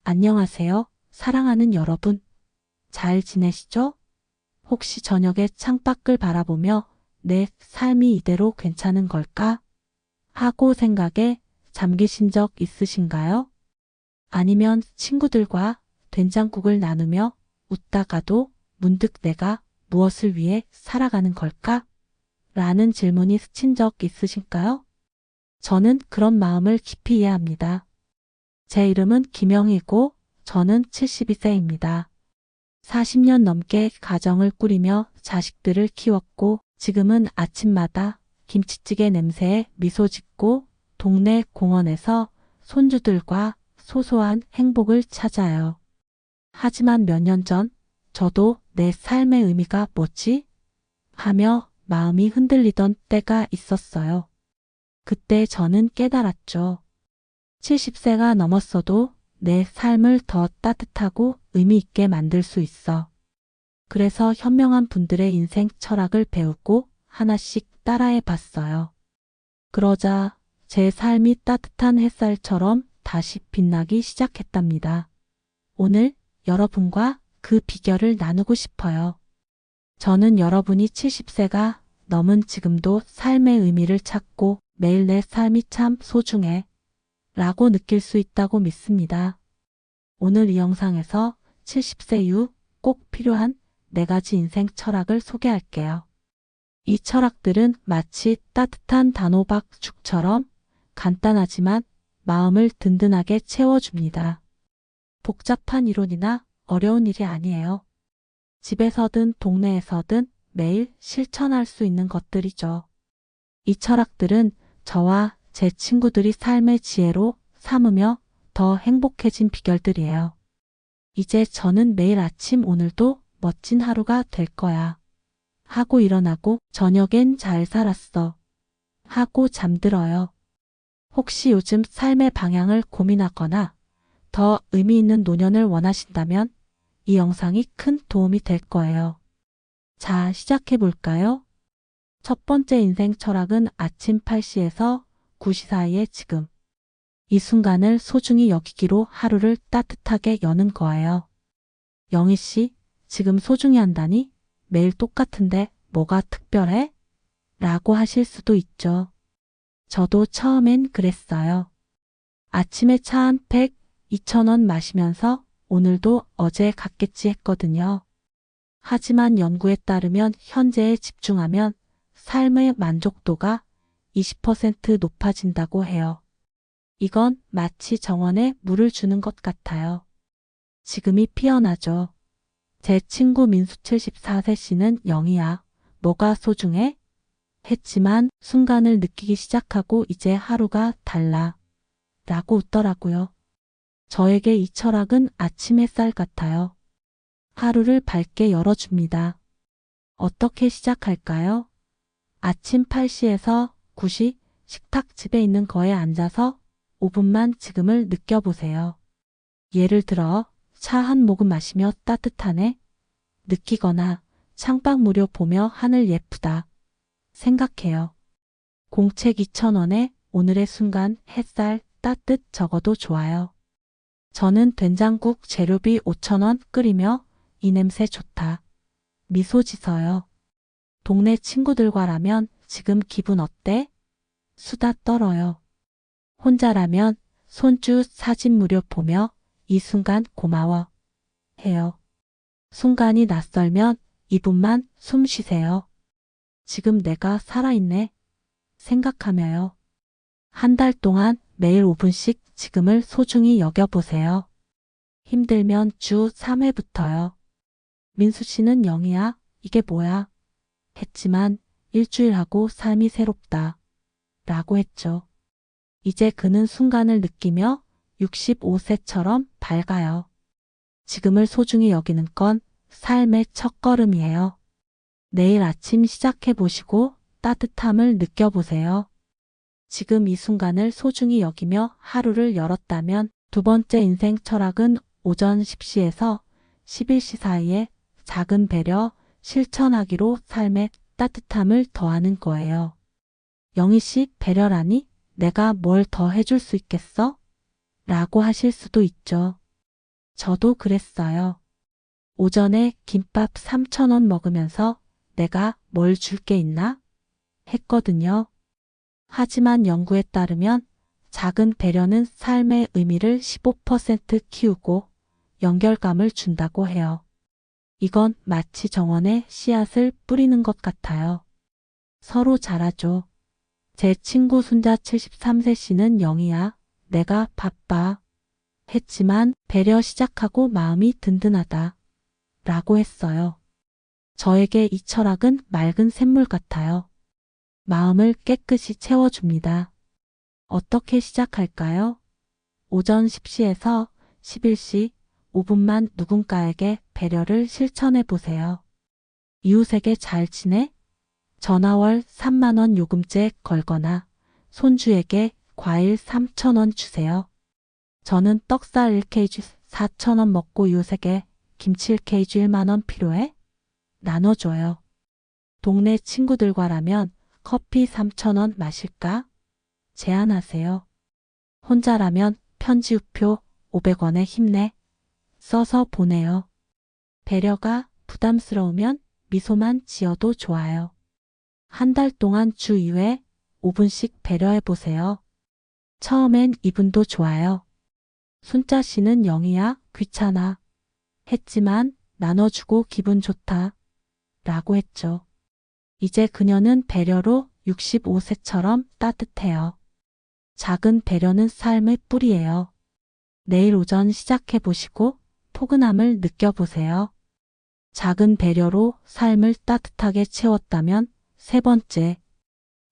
안녕하세요, 사랑하는 여러분. 잘 지내시죠? 혹시 저녁에 창밖을 바라보며 내 삶이 이대로 괜찮은 걸까? 하고 생각에 잠기신 적 있으신가요? 아니면 친구들과 된장국을 나누며 웃다가도 문득 내가 무엇을 위해 살아가는 걸까? 라는 질문이 스친 적 있으신가요? 저는 그런 마음을 깊이 이해합니다. 제 이름은 김영희고 저는 72세입니다. 40년 넘게 가정을 꾸리며 자식들을 키웠고 지금은 아침마다 김치찌개 냄새에 미소 짓고 동네 공원에서 손주들과 소소한 행복을 찾아요. 하지만 몇 년 전 저도 내 삶의 의미가 뭐지? 하며 마음이 흔들리던 때가 있었어요. 그때 저는 깨달았죠. 70세가 넘었어도 내 삶을 더 따뜻하고 의미 있게 만들 수 있어. 그래서 현명한 분들의 인생 철학을 배우고 하나씩 따라해 봤어요. 그러자 제 삶이 따뜻한 햇살처럼 다시 빛나기 시작했답니다. 오늘 여러분과 그 비결을 나누고 싶어요. 저는 여러분이 70세가 넘은 지금도 삶의 의미를 찾고 매일 내 삶이 참 소중해 라고 느낄 수 있다고 믿습니다. 오늘 이 영상에서 70세 이후 꼭 필요한 4가지 인생 철학을 소개할게요. 이 철학들은 마치 따뜻한 단호박죽처럼 간단하지만 마음을 든든하게 채워줍니다. 복잡한 이론이나 어려운 일이 아니에요. 집에서든 동네에서든 매일 실천할 수 있는 것들이죠. 이 철학들은 저와 제 친구들이 삶의 지혜로 삼으며 더 행복해진 비결들이에요. 이제 저는 매일 아침 오늘도 멋진 하루가 될 거야. 하고 일어나고 저녁엔 잘 살았어. 하고 잠들어요. 혹시 요즘 삶의 방향을 고민하거나 더 의미 있는 노년을 원하신다면 이 영상이 큰 도움이 될 거예요. 자, 시작해 볼까요? 첫 번째 인생 철학은 아침 8시에서 9시 사이의 지금. 이 순간을 소중히 여기기로 하루를 따뜻하게 여는 거예요. 영희 씨, 지금 소중히 한다니? 매일 똑같은데 뭐가 특별해? 라고 하실 수도 있죠. 저도 처음엔 그랬어요. 아침에 차 한 팩 2,000원 마시면서 오늘도 어제 같겠지 했거든요. 하지만 연구에 따르면 현재에 집중하면 삶의 만족도가 20% 높아진다고 해요. 이건 마치 정원에 물을 주는 것 같아요. 지금이 피어나죠. 제 친구 민수 74세 씨는 영희야, 뭐가 소중해? 했지만 순간을 느끼기 시작하고 이제 하루가 달라. 라고 웃더라고요. 저에게 이 철학은 아침 햇살 같아요. 하루를 밝게 열어줍니다. 어떻게 시작할까요? 아침 8시에서 9시 식탁집에 있는 거에 앉아서 5분만 지금을 느껴보세요. 예를 들어 차 한 모금 마시며 따뜻하네 느끼거나 창밖 무료 보며 하늘 예쁘다 생각해요. 공책 2,000원에 오늘의 순간 햇살 따뜻 적어도 좋아요. 저는 된장국 재료비 5,000원 끓이며 이 냄새 좋다. 미소 지어요. 동네 친구들과라면 지금 기분 어때? 수다 떨어요. 혼자라면 손주 사진 무료 보며 이 순간 고마워 해요. 순간이 낯설면 2분만 숨 쉬세요. 지금 내가 살아있네 생각하며요. 한 달 동안 매일 5분씩 지금을 소중히 여겨보세요. 힘들면 주 3회부터요. 민수 씨는 영희야, 이게 뭐야? 했지만 일주일 하고 삶이 새롭다. 라고 했죠. 이제 그는 순간을 느끼며 65세처럼 밝아요. 지금을 소중히 여기는 건 삶의 첫걸음이에요. 내일 아침 시작해 보시고 따뜻함을 느껴보세요. 지금 이 순간을 소중히 여기며 하루를 열었다면 두 번째 인생 철학은 오전 10시에서 11시 사이에 작은 배려, 실천하기로 삶에 따뜻함을 더하는 거예요. 영희 씨, 배려라니? 내가 뭘 더 해줄 수 있겠어? 라고 하실 수도 있죠. 저도 그랬어요. 오전에 김밥 3,000원 먹으면서 내가 뭘 줄 게 있나? 했거든요. 하지만 연구에 따르면 작은 배려는 삶의 의미를 15% 키우고 연결감을 준다고 해요. 이건 마치 정원에 씨앗을 뿌리는 것 같아요. 서로 잘하죠. 제 친구 순자 73세 씨는 영희야, 내가 바빠. 했지만 배려 시작하고 마음이 든든하다. 라고 했어요. 저에게 이 철학은 맑은 샘물 같아요. 마음을 깨끗이 채워줍니다. 어떻게 시작할까요? 오전 10시에서 11시 5분만 누군가에게 배려를 실천해 보세요. 이웃에게 잘 지내? 전화월 3만 원 요금제 걸거나 손주에게 과일 3,000원 주세요. 저는 떡살 1kg 4,000원 먹고 이웃에게 김치 1kg 1만 원 필요해? 나눠줘요. 동네 친구들과라면 커피 3,000원 마실까? 제안하세요. 혼자라면 편지 우표 500원에 힘내. 써서 보내요. 배려가 부담스러우면 미소만 지어도 좋아요. 한 달 동안 주 2회 5분씩 배려해 보세요. 처음엔 2분도 좋아요. 순자 씨는 영희야, 귀찮아. 했지만 나눠주고 기분 좋다. 라고 했죠. 이제 그녀는 배려로 65세처럼 따뜻해요. 작은 배려는 삶의 뿌리예요. 내일 오전 시작해 보시고 포근함을 느껴보세요. 작은 배려로 삶을 따뜻하게 채웠다면 세 번째,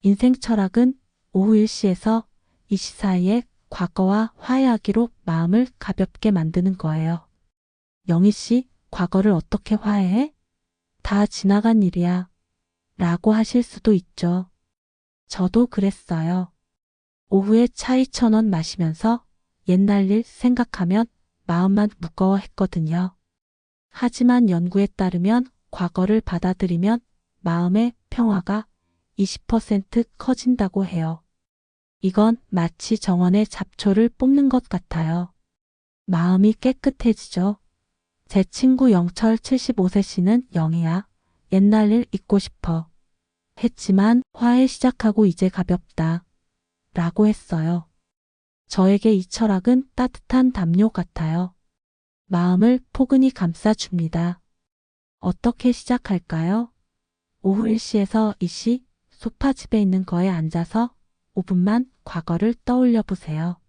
인생 철학은 오후 1시에서 2시 사이에 과거와 화해하기로 마음을 가볍게 만드는 거예요. 영희 씨, 과거를 어떻게 화해해? 다 지나간 일이야. 라고 하실 수도 있죠. 저도 그랬어요. 오후에 차 2,000원 마시면서 옛날 일 생각하면 마음만 무거워했거든요. 하지만 연구에 따르면 과거를 받아들이면 마음의 평화가 20% 커진다고 해요. 이건 마치 정원의 잡초를 뽑는 것 같아요. 마음이 깨끗해지죠. 제 친구 영철 75세 씨는 영희야, 옛날 일 잊고 싶어. 했지만 화해 시작하고 이제 가볍다. 라고 했어요. 저에게 이 철학은 따뜻한 담요 같아요. 마음을 포근히 감싸줍니다. 어떻게 시작할까요? 오후 1시에서 2시 소파집에 있는 거에 앉아서 5분만 과거를 떠올려 보세요.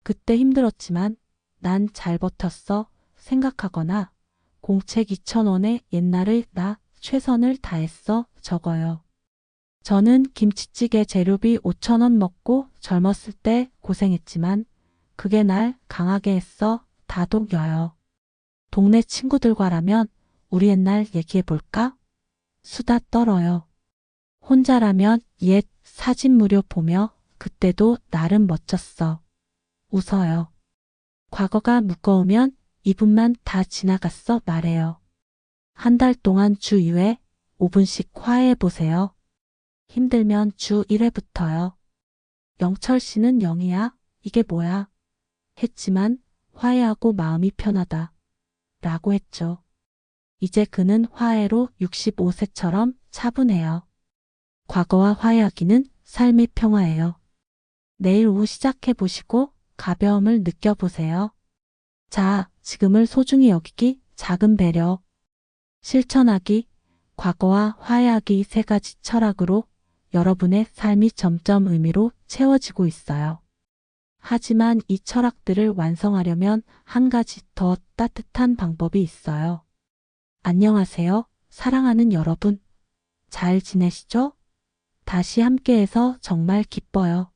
그때 힘들었지만 난 잘 버텼어 생각하거나 공책 2,000원에 옛날의 나 최선을 다했어 적어요. 저는 김치찌개 재료비 5,000원 먹고 젊었을 때 고생했지만 그게 날 강하게 했어 다독여요. 동네 친구들과라면 우리 옛날 얘기해 볼까? 수다 떨어요. 혼자라면 옛 사진 무료 보며 그때도 나름 멋졌어. 웃어요. 과거가 무거우면 2분만 다 지나갔어 말해요. 한 달 동안 주 2회 5분씩 화해해 보세요. 힘들면 주 1회부터요. 영철 씨는 영희야, 이게 뭐야? 했지만 화해하고 마음이 편하다. 라고 했죠. 이제 그는 화해로 65세처럼 차분해요. 과거와 화해하기는 삶의 평화예요. 내일 오후 시작해 보시고 가벼움을 느껴보세요. 자, 지금을 소중히 여기기, 작은 배려. 실천하기, 과거와 화해하기 세 가지 철학으로 여러분의 삶이 점점 의미로 채워지고 있어요. 하지만 이 철학들을 완성하려면 한 가지 더 따뜻한 방법이 있어요. 안녕하세요, 사랑하는 여러분. 잘 지내시죠? 다시 함께해서 정말 기뻐요.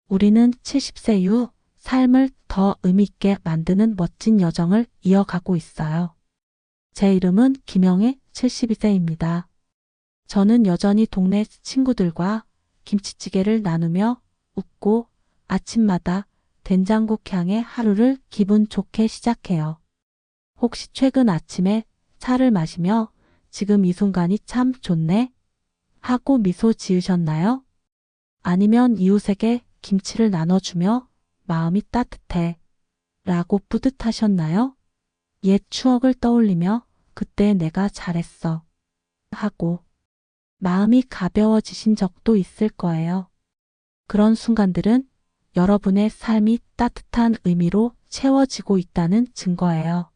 우리는 70세 이후 삶을 더 의미있게 만드는 멋진 여정을 이어가고 있어요. 제 이름은 김영애 72세입니다. 저는 여전히 동네 친구들과 김치찌개를 나누며 웃고 아침마다 된장국 향의 하루를 기분 좋게 시작해요. 혹시 최근 아침에 차를 마시며 지금 이 순간이 참 좋네 하고 미소 지으셨나요? 아니면 이웃에게 김치를 나눠주며 마음이 따뜻해 라고 뿌듯하셨나요? 옛 추억을 떠올리며 그때 내가 잘했어 하고 마음이 가벼워지신 적도 있을 거예요. 그런 순간들은 여러분의 삶이 따뜻한 의미로 채워지고 있다는 증거예요.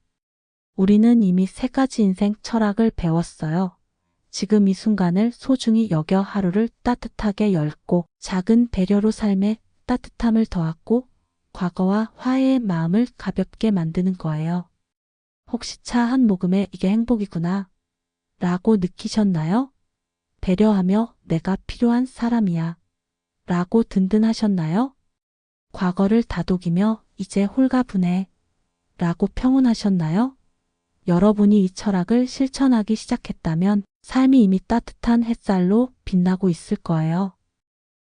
우리는 이미 3가지 인생 철학을 배웠어요. 지금 이 순간을 소중히 여겨 하루를 따뜻하게 열고 작은 배려로 삶에 따뜻함을 더하고 과거와 화해의 마음을 가볍게 만드는 거예요. 혹시 차 한 모금에 이게 행복이구나 라고 느끼셨나요? 배려하며 내가 필요한 사람이야 라고 든든하셨나요? 과거를 다독이며 이제 홀가분해 라고 평온하셨나요? 여러분이 이 철학을 실천하기 시작했다면 삶이 이미 따뜻한 햇살로 빛나고 있을 거예요.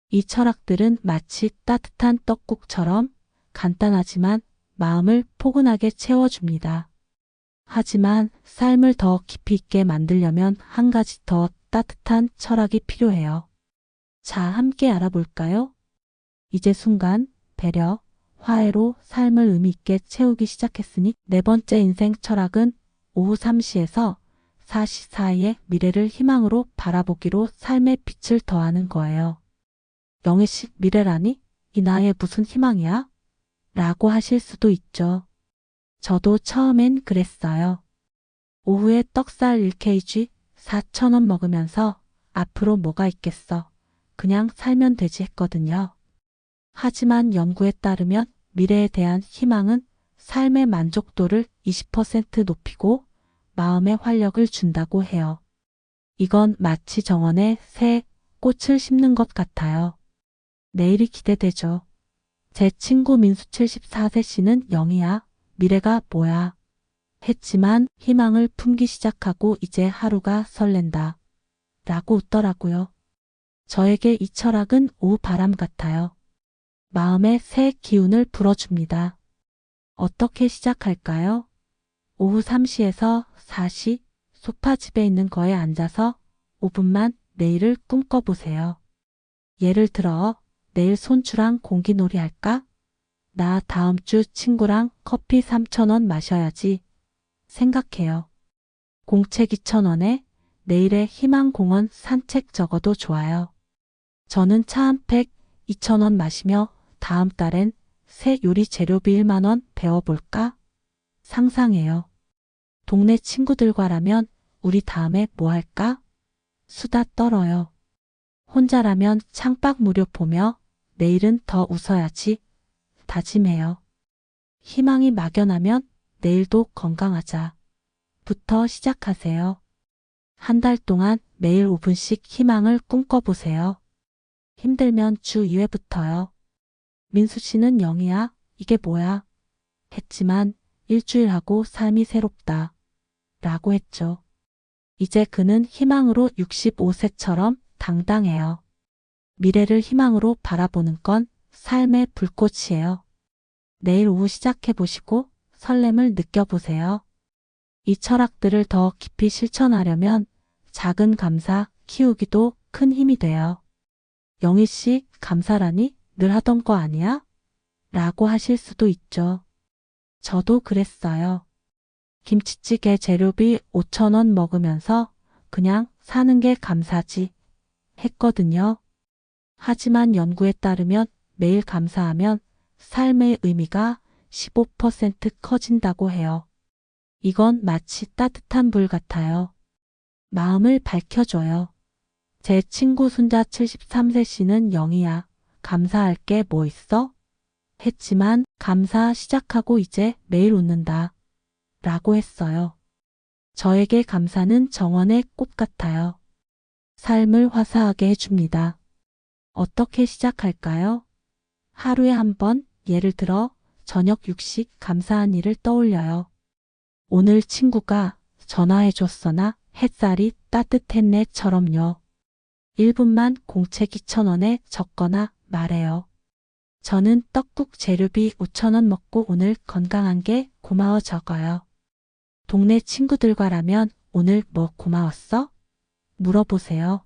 이 철학들은 마치 따뜻한 떡국처럼 간단하지만 마음을 포근하게 채워줍니다. 하지만 삶을 더 깊이 있게 만들려면 한 가지 더 따뜻한 철학이 필요해요. 자, 함께 알아볼까요? 이제 순간, 배려, 화해로 삶을 의미 있게 채우기 시작했으니 4번째 인생 철학은 오후 3시에서 4시 사이의 미래를 희망으로 바라보기로 삶의 빛을 더하는 거예요. 영애 씨, 미래라니? 이 나이에 무슨 희망이야? 라고 하실 수도 있죠. 저도 처음엔 그랬어요. 오후에 떡살 1kg 4,000원 먹으면서 앞으로 뭐가 있겠어. 그냥 살면 되지 했거든요. 하지만 연구에 따르면 미래에 대한 희망은 삶의 만족도를 20% 높이고 마음의 활력을 준다고 해요. 이건 마치 정원에 새 꽃을 심는 것 같아요. 내일이 기대되죠. 제 친구 민수 74세 씨는 영희야, 미래가 뭐야? 했지만 희망을 품기 시작하고 이제 하루가 설렌다. 라고 웃더라고요. 저에게 이 철학은 오후 바람 같아요. 마음에 새 기운을 불어줍니다. 어떻게 시작할까요? 오후 3시에서 4시 소파집에 있는 거에 앉아서 5분만 내일을 꿈꿔보세요. 예를 들어 내일 손주랑 공기놀이 할까? 나 다음 주 친구랑 커피 3,000원 마셔야지. 생각해요. 공책 2,000원에 내일의 희망공원 산책 적어도 좋아요. 저는 차 한 팩 2,000원 마시며 다음 달엔 새 요리 재료비 1만 원 배워볼까? 상상해요. 동네 친구들과라면 우리 다음에 뭐 할까? 수다 떨어요. 혼자라면 창밖 무렵 보며 내일은 더 웃어야지 다짐해요. 희망이 막연하면 내일도 건강하자 부터 시작하세요. 한 달 동안 매일 5분씩 희망을 꿈꿔보세요. 힘들면 주 2회부터요. 민수 씨는 영희야, 이게 뭐야? 했지만 일주일 하고 삶이 새롭다. 라고 했죠. 이제 그는 희망으로 65세처럼 당당해요. 미래를 희망으로 바라보는 건 삶의 불꽃이에요. 내일 오후 시작해보시고 설렘을 느껴보세요. 이 철학들을 더 깊이 실천하려면 작은 감사 키우기도 큰 힘이 돼요. 영희 씨, 감사라니 늘 하던 거 아니야? 라고 하실 수도 있죠. 저도 그랬어요. 김치찌개 재료비 5,000원 먹으면서 그냥 사는 게 감사지 했거든요. 하지만 연구에 따르면 매일 감사하면 삶의 의미가 15% 커진다고 해요. 이건 마치 따뜻한 불 같아요. 마음을 밝혀줘요. 제 친구 순자 73세 씨는 영희야, 감사할 게 뭐 있어? 했지만 감사 시작하고 이제 매일 웃는다. 라고 했어요. 저에게 감사는 정원의 꽃 같아요. 삶을 화사하게 해줍니다. 어떻게 시작할까요? 하루에 한 번, 예를 들어 저녁 육식 감사한 일을 떠올려요. 오늘 친구가 전화해줬어나 햇살이 따뜻했네처럼요. 1분만 공책 2,000원에 적거나 말해요. 저는 떡국 재료비 5,000원 먹고 오늘 건강한 게 고마워 적어요. 동네 친구들과라면 오늘 뭐 고마웠어? 물어보세요.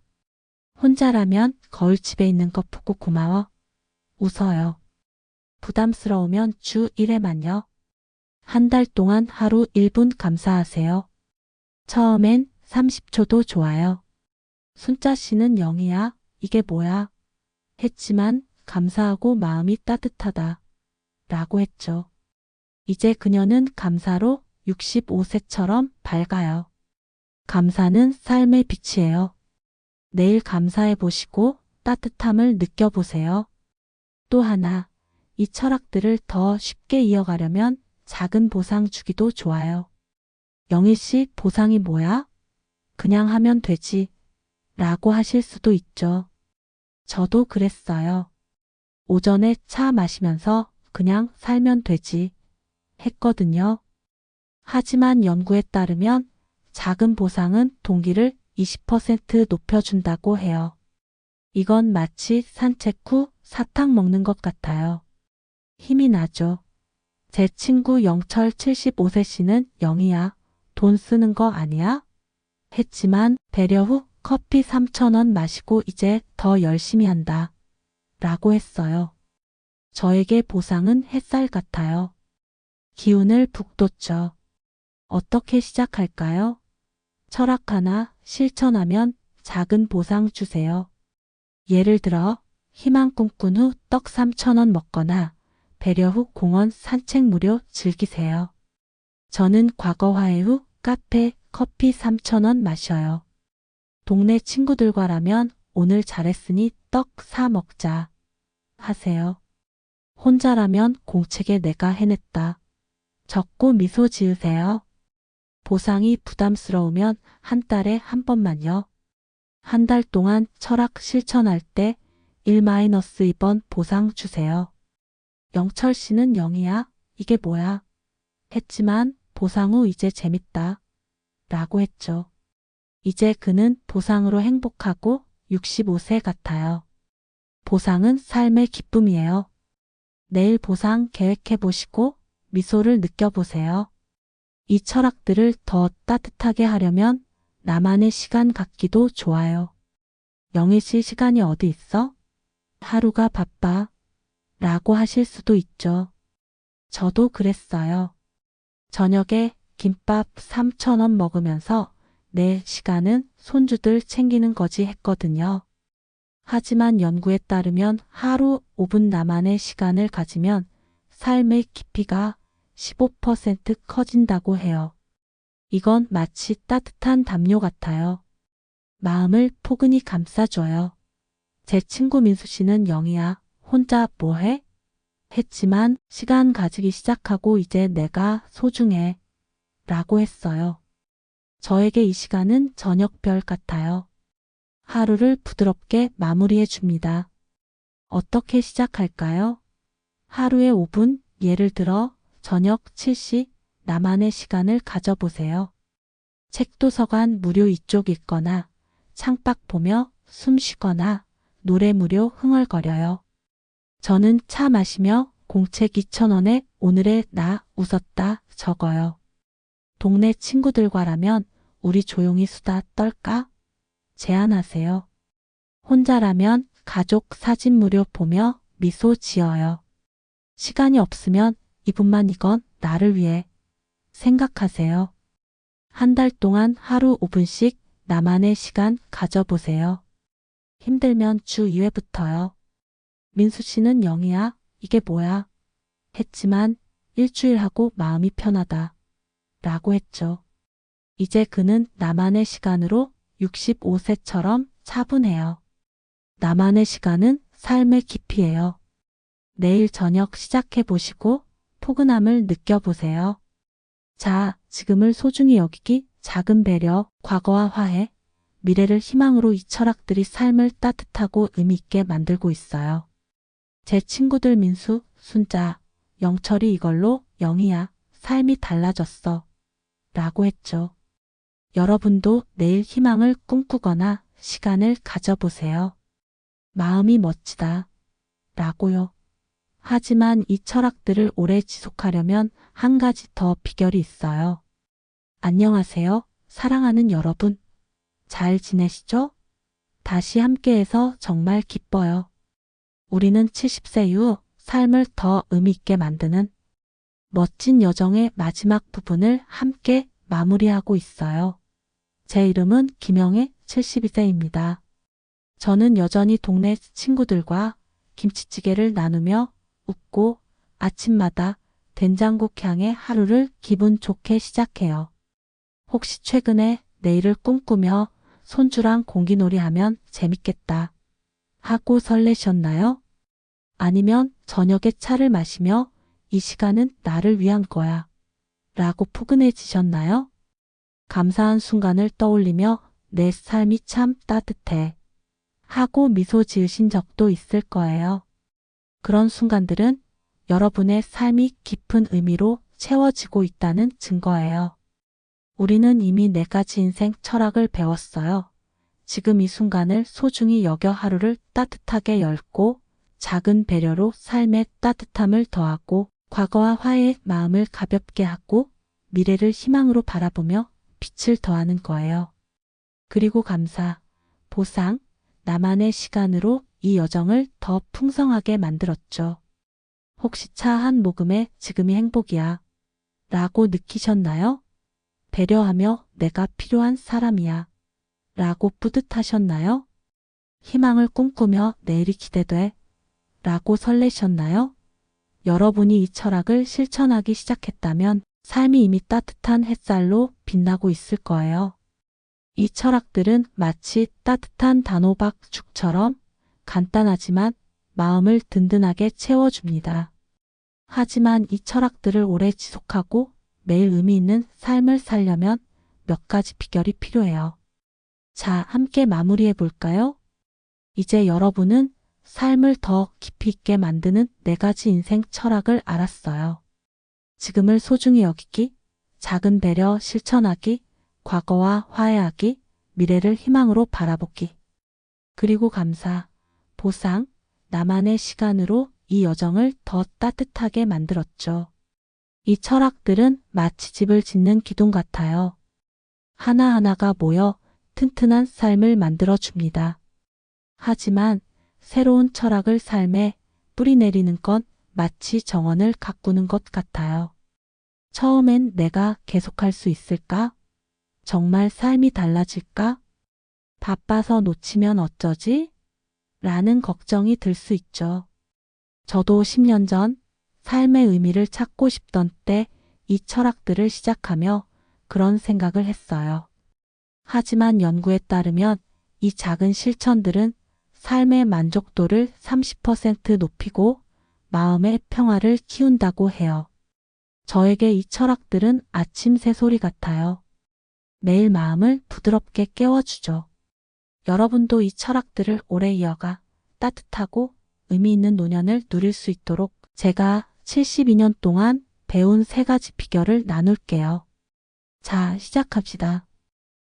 혼자라면 거울 집에 있는 거 보고 고마워. 웃어요. 부담스러우면 주 1회만요. 한 달 동안 하루 1분 감사하세요. 처음엔 30초도 좋아요. 순자 씨는 0이야. 이게 뭐야? 했지만 감사하고 마음이 따뜻하다. 라고 했죠. 이제 그녀는 감사로 65세처럼 밝아요. 감사는 삶의 빛이에요. 내일 감사해 보시고 따뜻함을 느껴보세요. 또 하나, 이 철학들을 더 쉽게 이어가려면 작은 보상 주기도 좋아요. 영희 씨, 보상이 뭐야? 그냥 하면 되지. 라고 하실 수도 있죠. 저도 그랬어요. 오전에 차 마시면서 그냥 살면 되지. 했거든요. 하지만 연구에 따르면 작은 보상은 동기를 20% 높여준다고 해요. 이건 마치 산책 후 사탕 먹는 것 같아요. 힘이 나죠. 제 친구 영철 75세 씨는 0이야. 돈 쓰는 거 아니야? 했지만 배려 후 커피 3,000원 마시고 이제 더 열심히 한다. 라고 했어요. 저에게 보상은 햇살 같아요. 기운을 북돋죠. 어떻게 시작할까요? 철학 하나 실천하면 작은 보상 주세요. 예를 들어 희망 꿈꾼 후 떡 3,000원 먹거나 배려 후 공원 산책 무료 즐기세요. 저는 과거 화해 후 카페 커피 3,000원 마셔요. 동네 친구들과라면 오늘 잘했으니 떡 사 먹자. 하세요. 혼자라면 공책에 내가 해냈다. 적고 미소 지으세요. 보상이 부담스러우면 한 달에 한 번만요. 한 달 동안 철학 실천할 때 1-2번 보상 주세요. 영철 씨는 0이야. 이게 뭐야? 했지만 보상 후 이제 재밌다. 라고 했죠. 이제 그는 보상으로 행복하고 65세 같아요. 보상은 삶의 기쁨이에요. 내일 보상 계획해 보시고 미소를 느껴보세요. 이 철학들을 더 따뜻하게 하려면 나만의 시간 갖기도 좋아요. 영희 씨 시간이 어디 있어? 하루가 바빠. 라고 하실 수도 있죠. 저도 그랬어요. 저녁에 김밥 3,000원 먹으면서 내 시간은 손주들 챙기는 거지 했거든요. 하지만 연구에 따르면 하루 5분 나만의 시간을 가지면 삶의 깊이가 15% 커진다고 해요. 이건 마치 따뜻한 담요 같아요. 마음을 포근히 감싸줘요. 제 친구 민수 씨는 0이야. 혼자 뭐해? 했지만 시간 가지기 시작하고 이제 내가 소중해. 라고 했어요. 저에게 이 시간은 저녁별 같아요. 하루를 부드럽게 마무리해 줍니다. 어떻게 시작할까요? 하루에 5분, 예를 들어 저녁 7시 나만의 시간을 가져보세요. 책 도서관 무료 이쪽 읽거나 창밖 보며 숨 쉬거나 노래 무료 흥얼거려요. 저는 차 마시며 공책 2,000원에 오늘의 나 웃었다 적어요. 동네 친구들과라면 우리 조용히 수다 떨까? 제안하세요. 혼자라면 가족 사진 무료 보며 미소 지어요. 시간이 없으면 2분만 이건 나를 위해 생각하세요. 한 달 동안 하루 5분씩 나만의 시간 가져보세요. 힘들면 주 2회부터요. 민수 씨는 0이야. 이게 뭐야? 했지만 일주일 하고 마음이 편하다. 라고 했죠. 이제 그는 나만의 시간으로 65세처럼 차분해요. 나만의 시간은 삶의 깊이예요. 내일 저녁 시작해 보시고 포근함을 느껴보세요. 자, 지금을 소중히 여기기, 작은 배려, 과거와 화해, 미래를 희망으로 이 철학들이 삶을 따뜻하고 의미 있게 만들고 있어요. 제 친구들 민수, 순자, 영철이 이걸로 0이야. 삶이 달라졌어. 라고 했죠. 여러분도 내일 희망을 꿈꾸거나 시간을 가져보세요. 마음이 멋지다. 라고요. 하지만 이 철학들을 오래 지속하려면 한 가지 더 비결이 있어요. 안녕하세요. 사랑하는 여러분. 잘 지내시죠? 다시 함께해서 정말 기뻐요. 우리는 70세 이후 삶을 더 의미 있게 만드는 멋진 여정의 마지막 부분을 함께 마무리하고 있어요. 제 이름은 김영애 72세입니다. 저는 여전히 동네 친구들과 김치찌개를 나누며 웃고 아침마다 된장국 향의 하루를 기분 좋게 시작해요. 혹시 최근에 내일을 꿈꾸며 손주랑 공기놀이 하면 재밌겠다 하고 설레셨나요? 아니면 저녁에 차를 마시며 이 시간은 나를 위한 거야 라고 포근해지셨나요? 감사한 순간을 떠올리며 내 삶이 참 따뜻해 하고 미소 지으신 적도 있을 거예요. 그런 순간들은 여러분의 삶이 깊은 의미로 채워지고 있다는 증거예요. 우리는 이미 4가지 인생 철학을 배웠어요. 지금 이 순간을 소중히 여겨 하루를 따뜻하게 열고 작은 배려로 삶의 따뜻함을 더하고 과거와 화해의 마음을 가볍게 하고 미래를 희망으로 바라보며 빛을 더하는 거예요. 그리고 감사, 보상, 나만의 시간으로 이 여정을 더 풍성하게 만들었죠. 혹시 차 한 모금에 지금이 행복이야 라고 느끼셨나요? 배려하며 내가 필요한 사람이야 라고 뿌듯하셨나요? 희망을 꿈꾸며 내일이 기대돼 라고 설레셨나요? 여러분이 이 철학을 실천하기 시작했다면 삶이 이미 따뜻한 햇살로 빛나고 있을 거예요. 이 철학들은 마치 따뜻한 단호박죽처럼 간단하지만 마음을 든든하게 채워줍니다. 하지만 이 철학들을 오래 지속하고 매일 의미 있는 삶을 살려면 몇 가지 비결이 필요해요. 자, 함께 마무리해 볼까요? 이제 여러분은 삶을 더 깊이 있게 만드는 4가지 인생 철학을 알았어요. 지금을 소중히 여기기, 작은 배려 실천하기, 과거와 화해하기, 미래를 희망으로 바라보기. 그리고 감사, 보상, 나만의 시간으로 이 여정을 더 따뜻하게 만들었죠. 이 철학들은 마치 집을 짓는 기둥 같아요. 하나하나가 모여 튼튼한 삶을 만들어줍니다. 하지만 새로운 철학을 삶에 뿌리내리는 건 마치 정원을 가꾸는 것 같아요. 처음엔 내가 계속할 수 있을까? 정말 삶이 달라질까? 바빠서 놓치면 어쩌지? 라는 걱정이 들 수 있죠. 저도 10년 전 삶의 의미를 찾고 싶던 때 이 철학들을 시작하며 그런 생각을 했어요. 하지만 연구에 따르면 이 작은 실천들은 삶의 만족도를 30% 높이고 마음의 평화를 키운다고 해요. 저에게 이 철학들은 아침 새소리 같아요. 매일 마음을 부드럽게 깨워주죠. 여러분도 이 철학들을 오래 이어가 따뜻하고 의미 있는 노년을 누릴 수 있도록 제가 72년 동안 배운 3가지 비결을 나눌게요. 자, 시작합시다.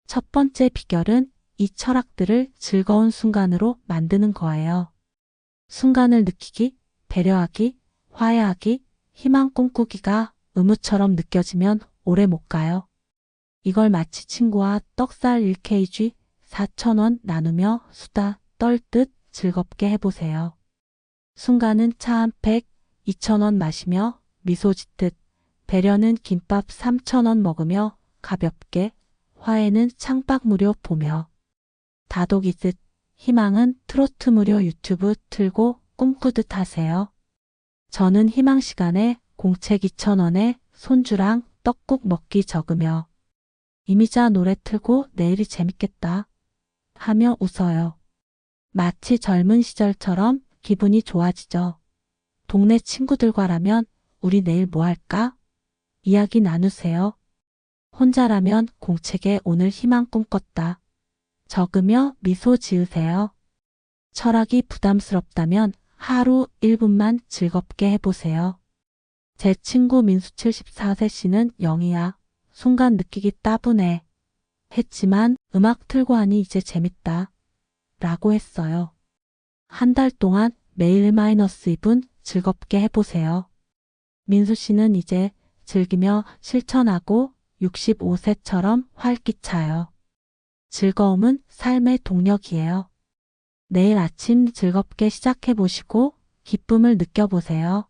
첫 번째 비결은 이 철학들을 즐거운 순간으로 만드는 거예요. 순간을 느끼기, 배려하기, 화해하기, 희망 꿈꾸기가 의무처럼 느껴지면 오래 못 가요. 이걸 마치 친구와 떡살 1kg 4,000원 나누며 수다 떨듯 즐겁게 해보세요. 순간은 차 한 팩 2,000원 마시며 미소 짓듯, 배려는 김밥 3,000원 먹으며 가볍게, 화해는 창밖 무료 보며, 다독이듯, 희망은 트로트 무료 유튜브 틀고 꿈꾸듯 하세요. 저는 희망 시간에 공책 2,000원에 손주랑 떡국 먹기 적으며 이미자 노래 틀고 내일이 재밌겠다 하며 웃어요. 마치 젊은 시절처럼 기분이 좋아지죠. 동네 친구들과라면 우리 내일 뭐 할까? 이야기 나누세요. 혼자라면 공책에 오늘 희망 꿈꿨다 적으며 미소 지으세요. 철학이 부담스럽다면 하루 1분만 즐겁게 해보세요. 제 친구 민수 74세 씨는 영희야, 순간 느끼기 따분해 했지만 음악 틀고 하니 이제 재밌다 라고 했어요. 한 달 동안 매일 -2분 즐겁게 해보세요. 민수 씨는 이제 즐기며 실천하고 65세처럼 활기차요. 즐거움은 삶의 동력이에요. 내일 아침 즐겁게 시작해보시고 기쁨을 느껴보세요.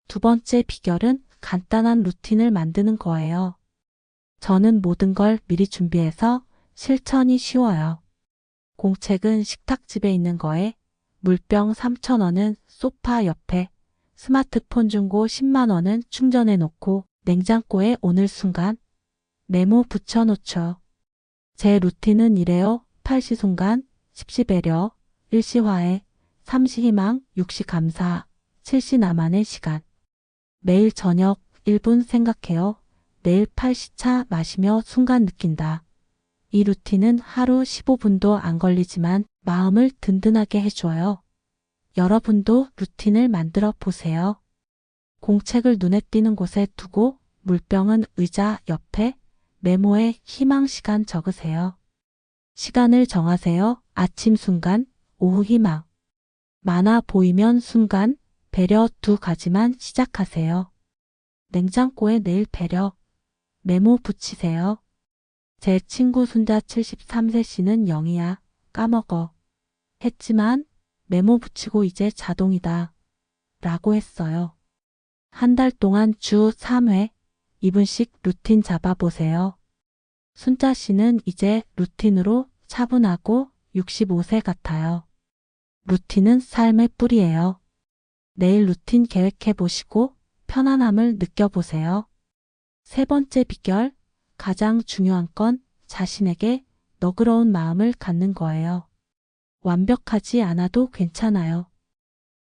두 번째 비결은 간단한 루틴을 만드는 거예요. 저는 모든 걸 미리 준비해서 실천이 쉬워요. 공책은 식탁집에 있는 거에, 물병 3,000원은 소파 옆에, 스마트폰 중고 10만 원은 충전해 놓고 냉장고에 오늘 순간 메모 붙여놓죠. 제 루틴은 이래요. 8시 순간, 10시 배려, 1시 화해, 3시 희망, 6시 감사, 7시 나만의 시간. 매일 저녁 1분 생각해요. 내일 8시 차 마시며 순간 느낀다. 이 루틴은 하루 15분도 안 걸리지만 마음을 든든하게 해줘요. 여러분도 루틴을 만들어 보세요. 공책을 눈에 띄는 곳에 두고 물병은 의자 옆에, 메모에 희망 시간 적으세요. 시간을 정하세요. 아침 순간, 오후 희망. 많아 보이면 순간, 배려 2가지만 시작하세요. 냉장고에 내일 배려, 메모 붙이세요. 제 친구 순자 73세 씨는 영희야, 까먹어. 했지만 메모 붙이고 이제 자동이다. 라고 했어요. 한 달 동안 주 3회, 2분씩 루틴 잡아보세요. 순자 씨는 이제 루틴으로 차분하고 65세 같아요. 루틴은 삶의 뿌리예요. 내일 루틴 계획해 보시고 편안함을 느껴보세요. 세 번째 비결, 가장 중요한 건 자신에게 너그러운 마음을 갖는 거예요. 완벽하지 않아도 괜찮아요.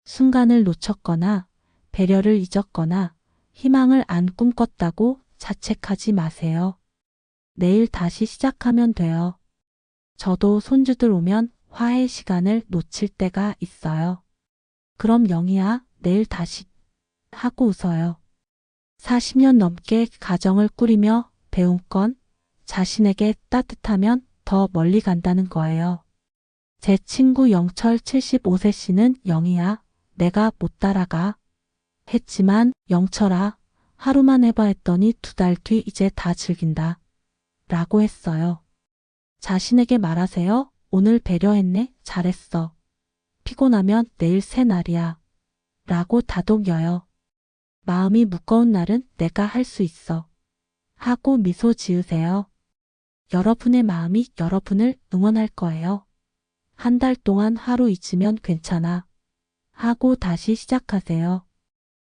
순간을 놓쳤거나 배려를 잊었거나 희망을 안 꿈꿨다고 자책하지 마세요. 내일 다시 시작하면 돼요. 저도 손주들 오면 화해 시간을 놓칠 때가 있어요. 그럼 영희야, 내일 다시 하고 웃어요. 40년 넘게 가정을 꾸리며 배운 건 자신에게 따뜻하면 더 멀리 간다는 거예요. 제 친구 영철 75세 씨는 영희야, 내가 못 따라가. 했지만 영철아, 하루만 해봐 했더니 2달 뒤 이제 다 즐긴다. 라고 했어요. 자신에게 말하세요. 오늘 배려했네. 잘했어. 피곤하면 내일 새 날이야. 라고 다독여요. 마음이 무거운 날은 내가 할 수 있어. 하고 미소 지으세요. 여러분의 마음이 여러분을 응원할 거예요. 한 달 동안 하루 잊으면 괜찮아. 하고 다시 시작하세요.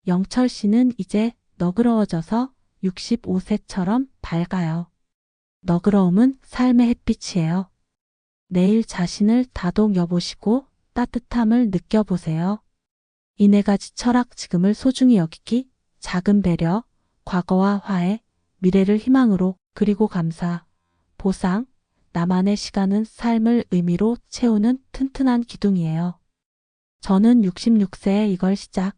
영철 씨는 이제 너그러워져서 65세처럼 밝아요. 너그러움은 삶의 햇빛이에요. 내일 자신을 다독여보시고 따뜻함을 느껴보세요. 이 4가지 철학 지금을 소중히 여기기, 작은 배려, 과거와 화해, 미래를 희망으로, 그리고 감사, 보상, 나만의 시간은 삶을 의미로 채우는 튼튼한 기둥이에요. 저는 66세에 이걸 시작.